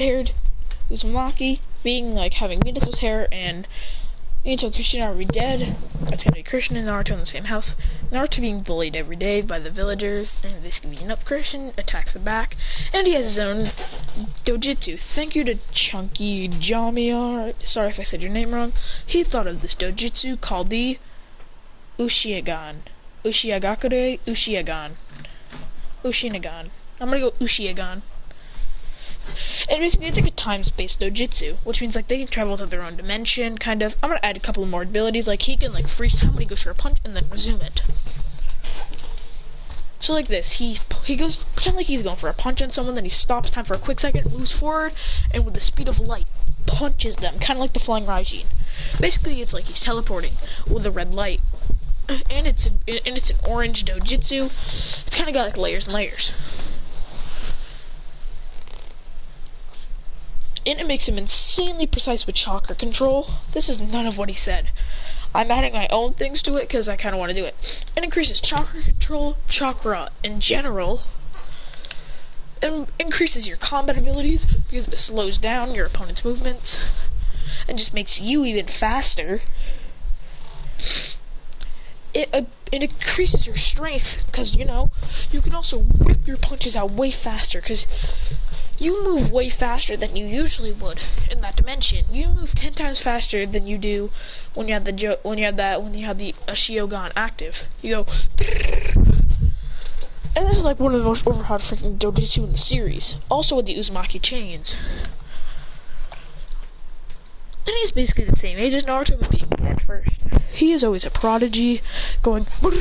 haired Uzumaki being like having Minato's hair, and Minato and Christian are already dead. It's gonna be Christian and Naruto in the same house. Naruto being bullied every day by the villagers, and this can beaten up. Christian attacks the back, and he has his own dojutsu. Thank you to Chunky Jamiar. Sorry if I said your name wrong. He thought of this dojutsu called the Ushinagan. Ushinagan. I'm gonna go Ushinagan. And basically it's like a time-space dojutsu, which means like they can travel to their own dimension, kind of. I'm gonna add a couple more abilities, like he can like freeze time when he goes for a punch and then resume it. So like this, he goes, pretend like he's going for a punch on someone, then he stops time for a quick second, moves forward, and with the speed of light, punches them, kind of like the flying Raijin. Basically it's like he's teleporting with a red light. And it's an orange dojutsu. It's kind of got like layers and layers. And it makes him insanely precise with chakra control. This is none of what he said. I'm adding my own things to it because I kind of want to do it. It increases chakra control, chakra in general, and increases your combat abilities because it slows down your opponent's movements and just makes you even faster. It increases your strength because, you know, you can also whip your punches out way faster because you move way faster than you usually would in that dimension. You move 10 times faster than you do when you have the Shiogan active. You go, and this is like one of the most overpowered freaking dojutsu in the series. Also with the Uzumaki chains. And he's basically the same age as Naruto, but being dead first. He is always a prodigy, going boom.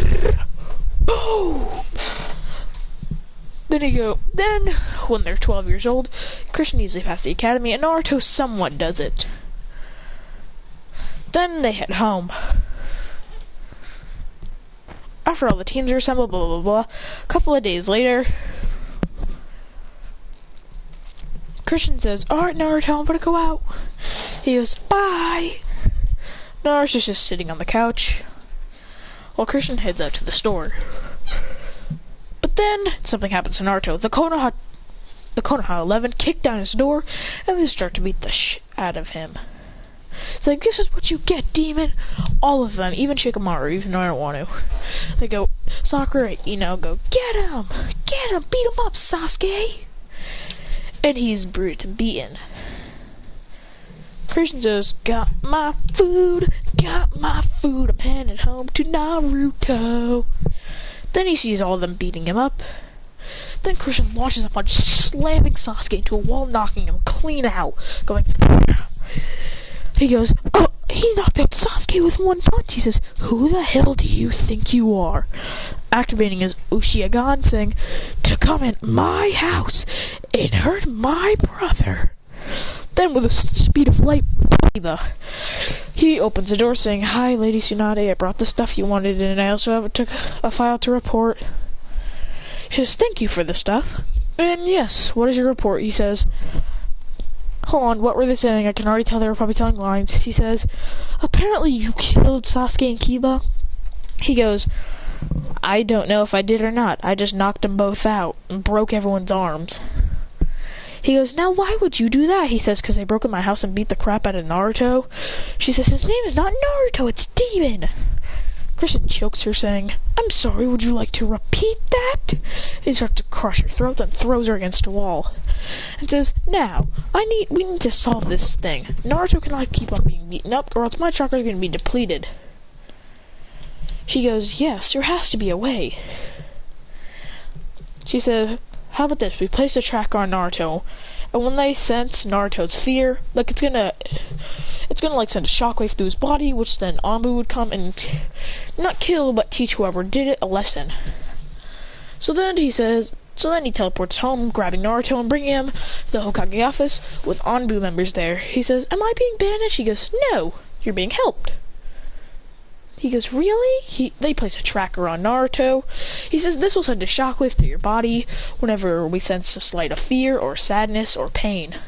Then, when they're 12 years old, Christian easily passed the academy, and Naruto somewhat does it. Then they head home. After all the teams are assembled, blah, blah, blah, a couple of days later, Christian says, "Alright, Naruto, I'm gonna go out." He goes, "Bye." Naruto's just sitting on the couch, while Christian heads out to the store. But then, something happens to Naruto. The Konoha 11 kick down his door, and they start to beat the shit out of him. It's like, "This is what you get, demon!" All of them, even Shikamaru, even though I don't want to. They go, Sakura, go, "Get him! Get him! Beat him up, Sasuke!" And he's beaten. Christian says, got my food, I'm headed home to Naruto." Then he sees all of them beating him up. Then Christian launches a punch, slamming Sasuke into a wall, knocking him clean out, going, he goes, "Oh, he knocked out Sasuke with one punch." He says, "Who the hell do you think you are?" Activating his Ushinagan, saying, "To come in my house and hurt my brother." Then with the speed of light, he opens the door saying, "Hi, Lady Tsunade, I brought the stuff you wanted, and I also took a file to report." She says, "Thank you for the stuff." And yes, what is your report? He says, hold on, what were they saying? I can already tell they were probably telling lines. He says, "Apparently you killed Sasuke and Kiba." He goes, "I don't know if I did or not. I just knocked them both out and broke everyone's arms." He goes, "Now why would you do that?" He says, "Because they broke in my house and beat the crap out of Naruto." She says, "His name is not Naruto, it's Demon." Christian chokes her, saying, "I'm sorry, would you like to repeat that?" He starts to crush her throat, then throws her against a wall. And says, "Now, we need to solve this thing. Naruto cannot keep on being beaten up, or else my chakra is going to be depleted." She goes, "Yes, there has to be a way." She says, "How about this? We place a tracker on Naruto, and when they sense Naruto's fear, like it's gonna like send a shockwave through his body, which then Anbu would come and not kill, but teach whoever did it a lesson." So then he teleports home, grabbing Naruto and bringing him to the Hokage office with Anbu members there. He says, "Am I being banished?" He goes, "No, you're being helped." He goes, "Really?" They place a tracker on Naruto. He says, "This will send a shockwave through your body whenever we sense a slight of fear or sadness or pain.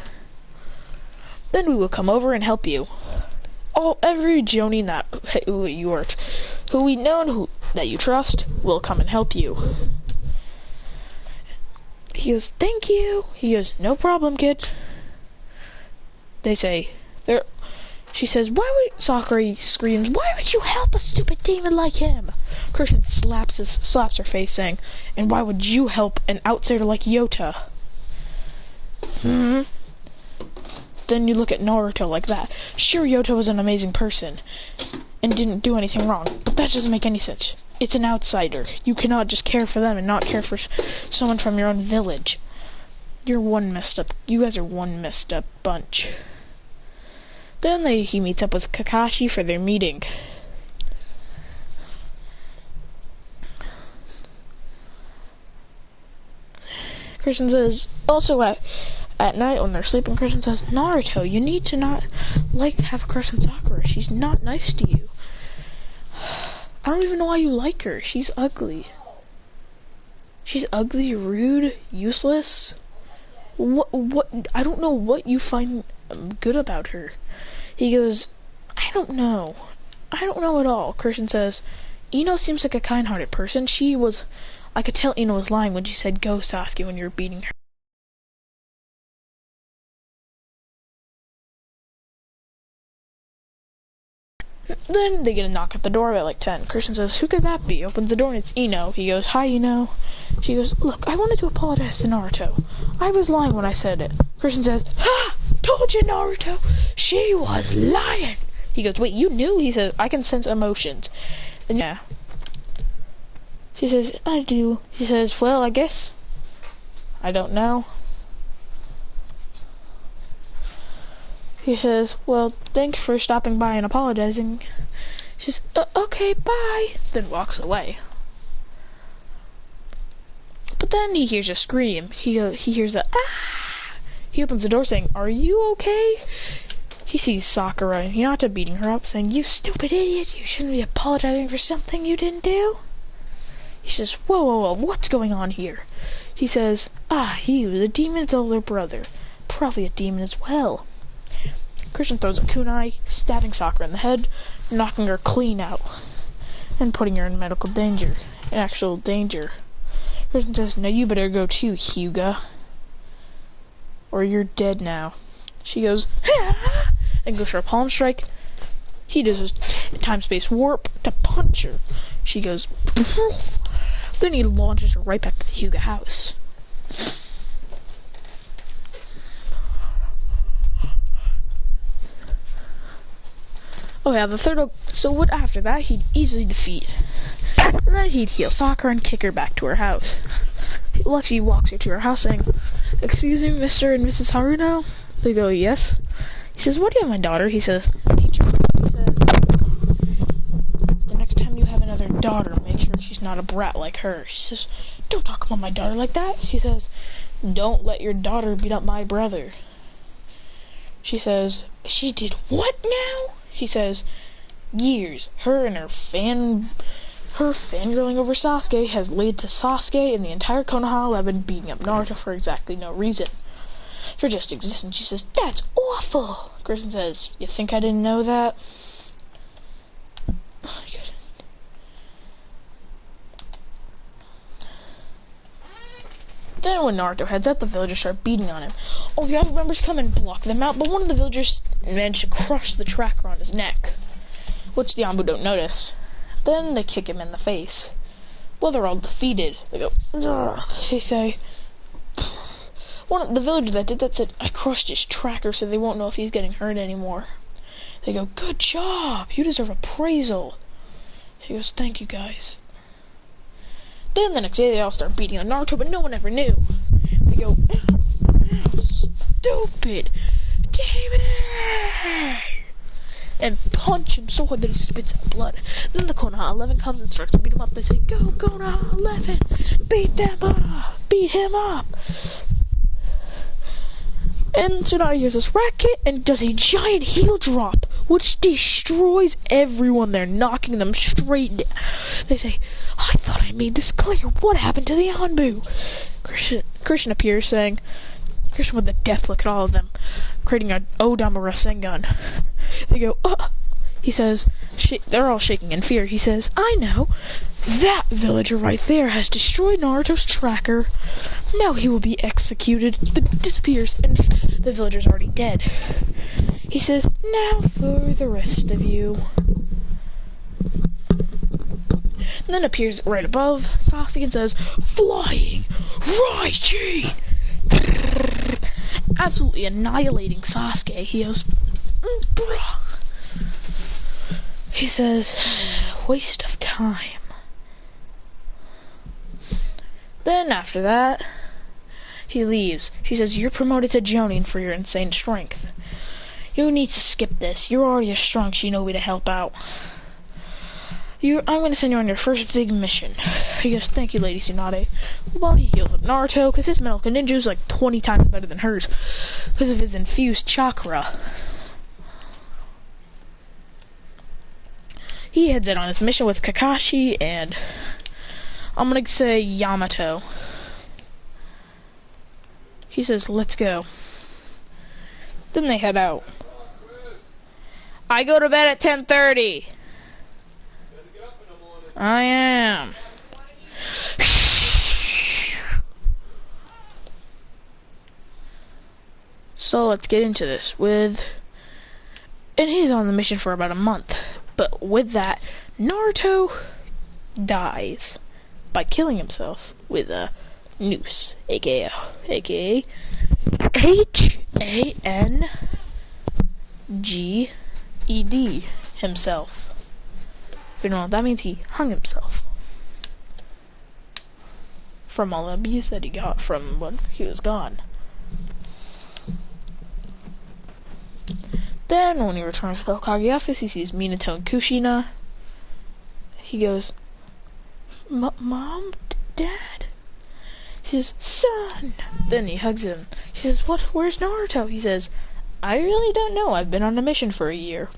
Then we will come over and help you. Every Jonin that that you trust will come and help you." He goes, "Thank you." He goes, "No problem, kid." they say, she says, why would, Sakura screams, why would you help a stupid demon like him? Christian slaps her face, saying, and why would you help an outsider like Yota? Then you look at Naruto like that. Sure, Yota was an amazing person and didn't do anything wrong, but that doesn't make any sense. It's an outsider. You cannot just care for them and not care for someone from your own village. You guys are one messed up bunch. Then he meets up with Kakashi for their meeting. Christian says, also at night when they're sleeping, Christian says, Naruto, you need to not have a crush on Sakura. She's not nice to you. I don't even know why you like her. She's ugly. She's ugly, rude, useless. What? I don't know what you find good about her. He goes, I don't know. I don't know at all. Christian says, Ino seems like a kind-hearted person. I could tell Ino was lying when she said, go, Sasuke, when you were beating her. Then they get a knock at the door at like 10. Christian says, who could that be? Opens the door and it's Ino. He goes, hi, Ino. She goes, look, I wanted to apologize to Naruto. I was lying when I said it. Christian says, ha! Told you, Naruto. She was lying. He goes, wait, you knew? He says, I can sense emotions. And yeah. She says, I do. He says, well, I guess. I don't know. He says, well, thanks for stopping by and apologizing. She says, okay, bye. Then walks away. But then he hears a scream. He hears a, ah! He opens the door saying, are you okay? He sees Sakura and Hinata beating her up, saying, you stupid idiot, you shouldn't be apologizing for something you didn't do. He says, whoa, whoa, whoa, what's going on here? He says, he was a demon's older brother. Probably a demon as well. Christian throws a kunai, stabbing Sakura in the head, knocking her clean out, and putting her in medical danger. Actual danger. Christian says, now you better go too, Hyuga. Or you're dead now. She goes, ha! And goes for a palm strike. He does his time-space warp to punch her. She goes, then he launches her right back to the Hyuga house. Oh yeah, so what after that, he'd easily defeat. And then he'd heal Sakura and kick her back to her house. Lucky walks her to her house saying, excuse me, Mr. and Mrs. Haruno? They go, yes. He says, what do you have, my daughter? He says, teacher. He says, the next time you have another daughter, make sure she's not a brat like her. She says, don't talk about my daughter like that. He says, don't let your daughter beat up my brother. She says, she did what now? She says, years. Her fangirling over Sasuke has led to Sasuke and the entire Konoha 11 beating up Naruto for exactly no reason. For just existing. She says, that's awful. Kristen says, you think I didn't know that? Oh, good. Then when Naruto heads out, the villagers start beating on him. All the other members come and block them out, but one of the villagers managed to crush the tracker on his neck, which the Anbu don't notice. Then they kick him in the face. Well, they're all defeated. They go, ugh. They say, the villager that did that said, I crushed his tracker so they won't know if he's getting hurt anymore. They go, good job, you deserve appraisal. He goes, thank you guys. Then the next day they all start beating on Naruto, but no one ever knew. They go, ow, stupid demon! And punch him so hard that he spits out blood. Then the Konoha 11 comes and starts to beat him up. They say, go Konoha 11! Beat them up! Beat him up! And Tsunade hears this racket and does a giant heel drop, which destroys everyone there, knocking them straight down. They say, I thought I made this clear. What happened to the Anbu? Christian appears saying, Christian with a death look at all of them, creating an Odama Rasengan. They go, He says, they're all shaking in fear. He says, I know. That villager right there has destroyed Naruto's tracker. Now he will be executed. Disappears, and the villager's already dead. He says, now for the rest of you. And then appears right above Sasuke and says, Flying Raichi! Absolutely annihilating Sasuke. He goes, bruh. He says, waste of time. Then after that, he leaves. She says, you're promoted to Jonin for your insane strength. You need to skip this. You're already a strong shinobi to help out. I'm going to send you on your first big mission. He goes, thank you, Lady Tsunade. Well, he heals up Naruto, because his medical ninja is like 20 times better than hers, because of his infused chakra. He heads out on his mission with Kakashi and, I'm going to say, Yamato. He says, let's go. Then they head out. I go to bed at 10:30. I am. So let's get into this and he's on the mission for about a month. But with that, Naruto dies by killing himself with a noose, aka Hanged himself. If you don't know what that means, he hung himself from all the abuse that he got from when he was gone. Then, when he returns to the Hokage office, he sees Minato and Kushina. He goes, Mom? Dad? He says, son! Then he hugs him. She says, where's Naruto? He says, I really don't know. I've been on a mission for a year.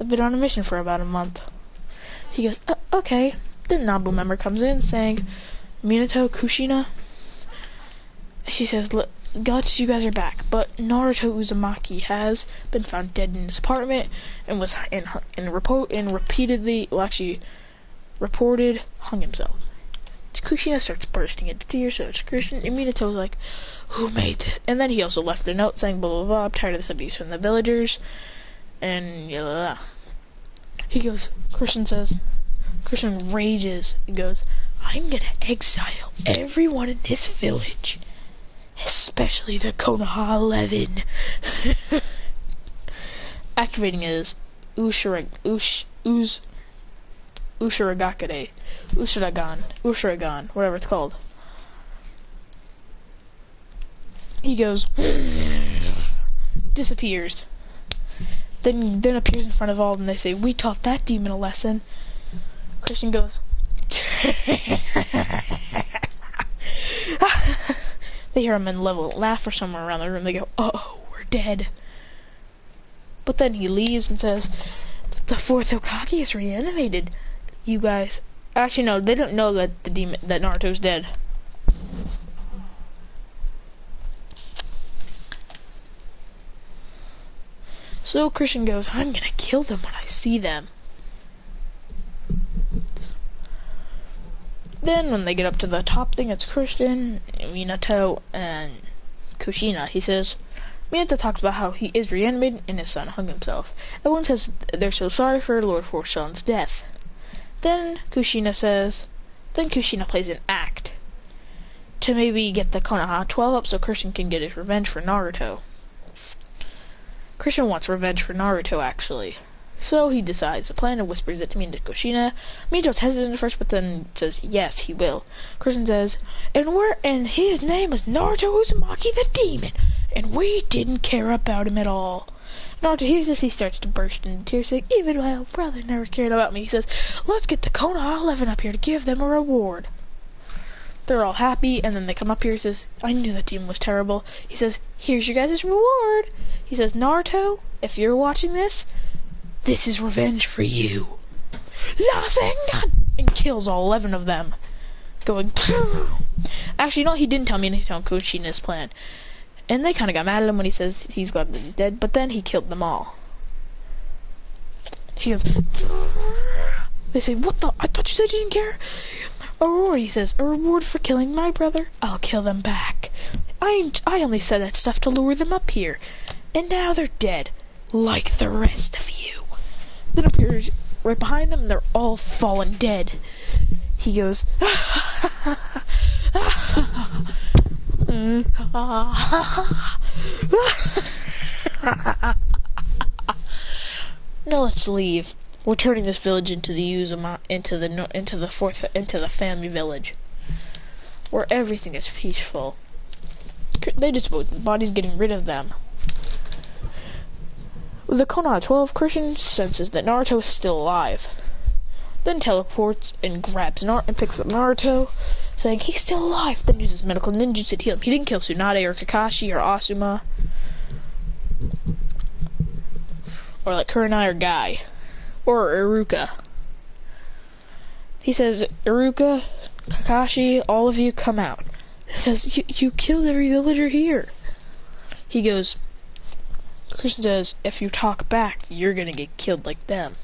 I've been on a mission for about a month. He goes, okay. Then Nabu member comes in saying, Minato, Kushina. She says, look, Guts, you guys are back, but Naruto Uzumaki has been found dead in his apartment and was reported hung himself. Kushina starts bursting into tears, so it's Christian, and Minato's like, who made this? And then he also left a note saying, blah, blah, blah, I'm tired of this abuse from the villagers, and blah, blah, blah. He goes, Christian rages, and goes, I'm gonna exile everyone in this village. Especially the Konoha 11. Activating his Ushiragan, whatever it's called. He goes, disappears. Then appears in front of all of them. They say, we taught that demon a lesson. Christian goes, they hear him and laugh or somewhere around the room. They go, oh, we're dead. But then he leaves and says, the fourth Hokage is reanimated. You guys, actually no, they don't know that that Naruto's dead. So Christian goes, I'm gonna kill them when I see them. Then when they get up to the top thing, it's Christian, Minato, and Kushina. He says, Minato talks about how he is reanimated and his son hung himself. Everyone says they're so sorry for Lord Forson's death. Then Kushina plays an act to maybe get the Konoha 12 up so Christian can get his revenge for Naruto. Christian wants revenge for Naruto, actually. So he decides a plan and whispers it to Kushina. Minato's hesitant at first, but then says yes, he will. Christian says, and his name was Naruto Uzumaki the Demon, and we didn't care about him at all. Naruto hears this, he starts to burst into tears, saying, even my own brother never cared about me. He says, let's get the Konoha 11 up here to give them a reward. They're all happy, and then they come up here and says, I knew that demon was terrible. He says, here's your guys' reward. He says, Naruto, if you're watching this is revenge for you. Rasengan! And kills all 11 of them. Going, actually, no, he didn't tell me anything on Kushina's plan. And they kind of got mad at him when he says he's glad that he's dead, but then he killed them all. He goes, they say, what the? I thought you said you didn't care. Aurora, he says, a reward for killing my brother? I'll kill them back. I only said that stuff to lure them up here. And now they're dead, like the rest of you. Then appears right behind them, and they're all fallen dead. He goes, now let's leave. We're turning this village into the family village, where everything is peaceful. They dispose of the bodies, getting rid of them. With the Konoha 12, Christian senses that Naruto is still alive. Then teleports and grabs and picks up Naruto, saying he's still alive. Then uses medical ninjutsu to heal him. He didn't kill Tsunade or Kakashi or Asuma, or like Kurenai or Guy. Or Iruka. He says, Iruka, Kakashi, all of you come out. He says, you killed every villager here. He goes, Christian says, if you talk back, you're gonna get killed like them.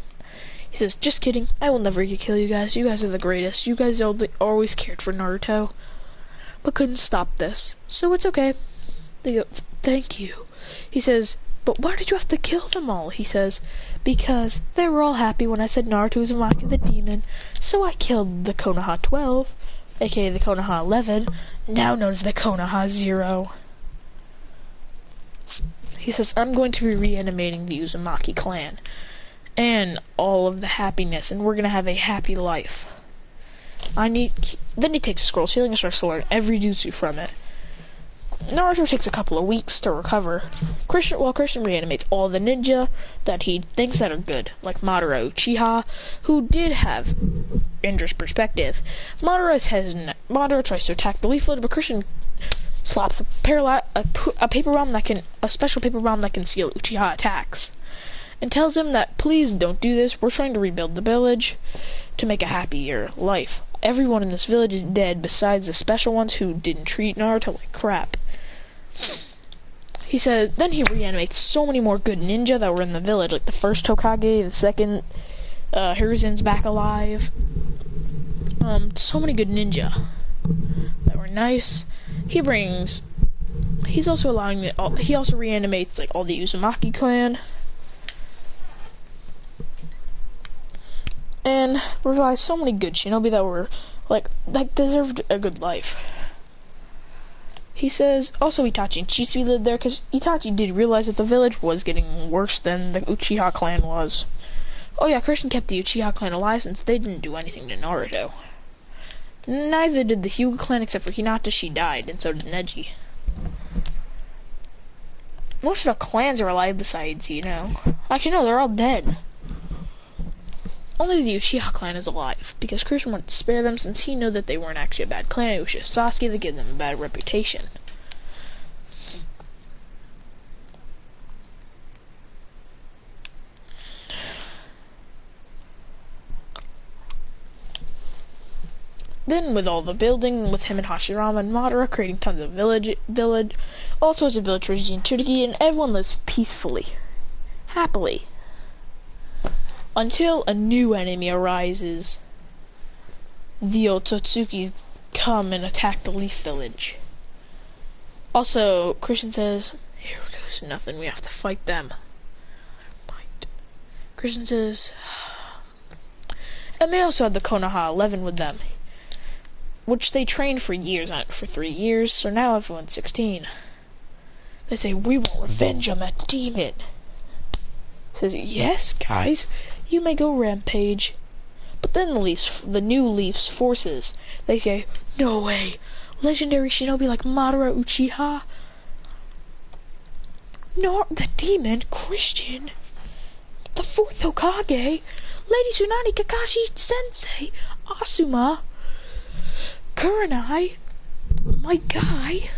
He says, just kidding, I will never kill you guys. You guys are the greatest. You guys always cared for Naruto, but couldn't stop this. So it's okay. They go, thank you. He says, but why did you have to kill them all? He says, because they were all happy when I said Naruto was Uzumaki the demon, so I killed the Konoha 12, aka the Konoha 11, now known as the Konoha 0. He says, I'm going to be reanimating the Uzumaki clan, and all of the happiness, and we're going to have a happy life. Then he takes a scroll ceiling and starts to learn every jutsu from it. Naruto takes a couple of weeks to recover. Christian reanimates all the ninja that he thinks that are good, like Madara Uchiha, who did have Indra's perspective. Madara tries to attack the leaf village, but Christian slaps a special paper bomb that can seal Uchiha attacks, and tells him that please don't do this. We're trying to rebuild the village to make a happier life. Everyone in this village is dead besides the special ones who didn't treat Naruto like crap. He said, then he reanimates so many more good ninja that were in the village, like the first Hokage, the second, Hiruzen's back alive. So many good ninja that were nice. He also reanimates like all the Uzumaki clan. And revives so many good shinobi that were like deserved a good life. He says also Itachi and Chisui lived there because Itachi did realize that the village was getting worse than the Uchiha clan was. Oh yeah, Christian kept the Uchiha clan alive since they didn't do anything to Naruto. Neither did the Hyuga clan except for Hinata. She died, and so did Neji. Most of the clans are alive besides, actually no, they're all dead. Only the Uchiha clan is alive, because Christian wanted to spare them since he knew that they weren't actually a bad clan. It was just Sasuke that gave them a bad reputation. Then, with all the building, with him and Hashirama and Madara creating tons of village, all sorts of village in Tsurugi, and everyone lives peacefully, happily. Until a new enemy arises. The Otsutsuki come and attack the Leaf Village. Also, Christian says, here goes nothing, we have to fight them. Christian says, and they also had the Konoha 11 with them, which they trained for years, for 3 years, so now everyone's 16. They say, we want revenge on that demon. Says, yes, guys, you may go rampage. But then the new Leaf's forces, they say, no way, legendary shinobi like Madara Uchiha? No, the demon, Christian, the 4th Hokage, Lady Tsunade, Kakashi Sensei, Asuma, Kurenai, my guy.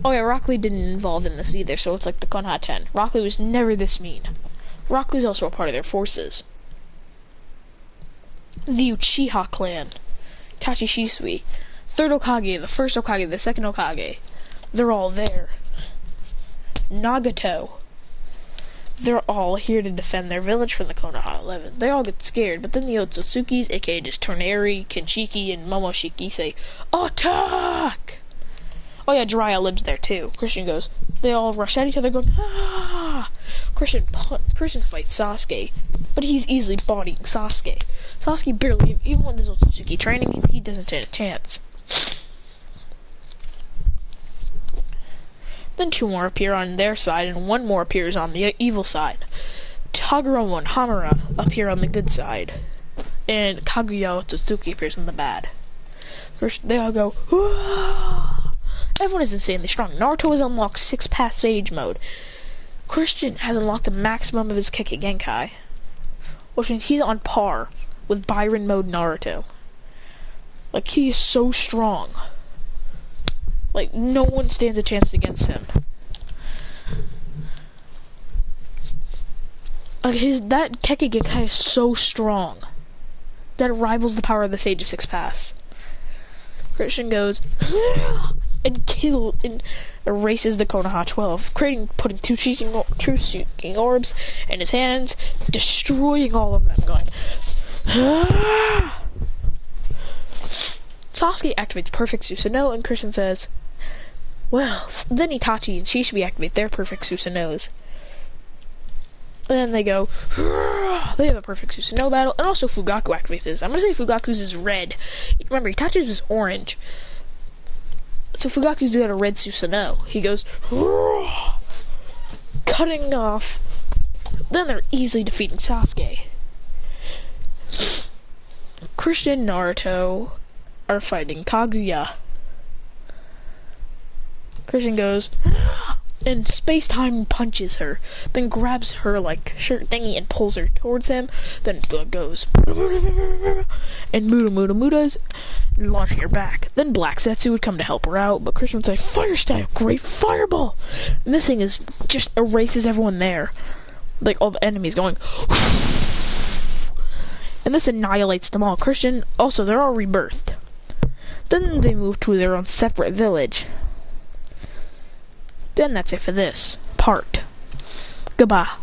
Oh yeah, Rock Lee didn't involve in this either, so it's like the Konoha 10. Rock Lee was never this mean. Rock Lee's also a part of their forces. The Uchiha clan, Itachi Shisui, 3rd Hokage, the 1st Hokage, the 2nd Hokage, they're all there. Nagato, they're all here to defend their village from the Konoha 11. They all get scared, but then the Otsutsukis, aka just Toneri, Kenshiki, and Momoshiki say, "Attack!" Oh yeah, Jiraiya lives there too. Christian goes, they all rush at each other going, "Ah!" Christian fights Sasuke, but he's easily bodying Sasuke. Sasuke barely, even when there's Otsutsuki training, he doesn't stand a chance. Then 2 more appear on their side, and 1 more appears on the evil side. Taguro and Hamura appear on the good side, and Kaguya Otsutsuki appears on the bad. First, they all go, "Ah!" Everyone is insanely strong. Naruto has unlocked 6-pass Sage mode. Christian has unlocked the maximum of his Kekkei Genkai, which means he's on par with Byron mode Naruto. Like, he is so strong. Like, no one stands a chance against him. Like, that Kekkei Genkai is so strong that it rivals the power of the Sage of 6-pass. Christian goes, and erases the Konoha 12, putting two seeking orbs in his hands, destroying all of them, going, "Ah!" Sasuke activates Perfect Susanoo, and Christian says, well, then Itachi and Shishibe activate their Perfect Susanoos. And then they go, "Ah!" They have a Perfect Susanoo battle, and also Fugaku activates his. I'm gonna say Fugaku's is red. Remember, Itachi's is orange. So Fugaku's got a red Susanoo. He goes, "Ah!" Cutting off. Then they're easily defeating Sasuke. Christian and Naruto are fighting Kaguya. Christian goes, "Ah!" and Space-Time punches her, then grabs her like shirt thingy and pulls her towards him, then goes and Mudas launching her back. Then Black Zetsu would come to help her out, but Christian would say, "Fire style, great fireball!" And this thing is just erases everyone there. Like all the enemies going and this annihilates them all. Christian, also they're all rebirthed. Then they move to their own separate village. Then that's it for this part. Goodbye.